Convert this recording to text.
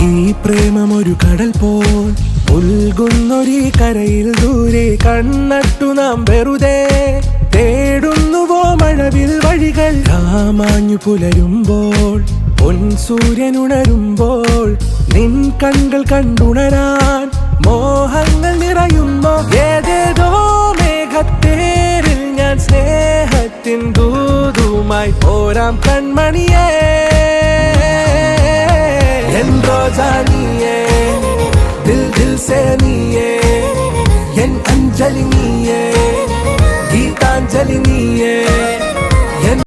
ഈ പ്രേമമൊരു കടൽ പോൽ ഉൽകുന്നൊരീ കരയിൽ ദൂരെ കണ്ണട്ടു നാം വെറുതെ തേടുന്നുവോ മഴവിൽ വഴികൾ. രാമാഞ്ഞു പുലരുമ്പോൾ പൊൻസൂര്യനുണരുമ്പോൾ നിൻ കണ്ണുകൾ കണ്ടുണരാൻ മോഹങ്ങൾ നിറയുമ്പോ ഏതേതോ മേഘത്തേരിൽ ഞാൻ സ്നേഹത്തിൻ ദൂതുമായി പോരാം കൺമണിയേ. എൻ റോജാ നീയേ, ദിൽ ദിൽ സേ നീയേ, എൻ അഞ്ജലി നീയേ, ഗീതാഞ്ജലി നീയേ.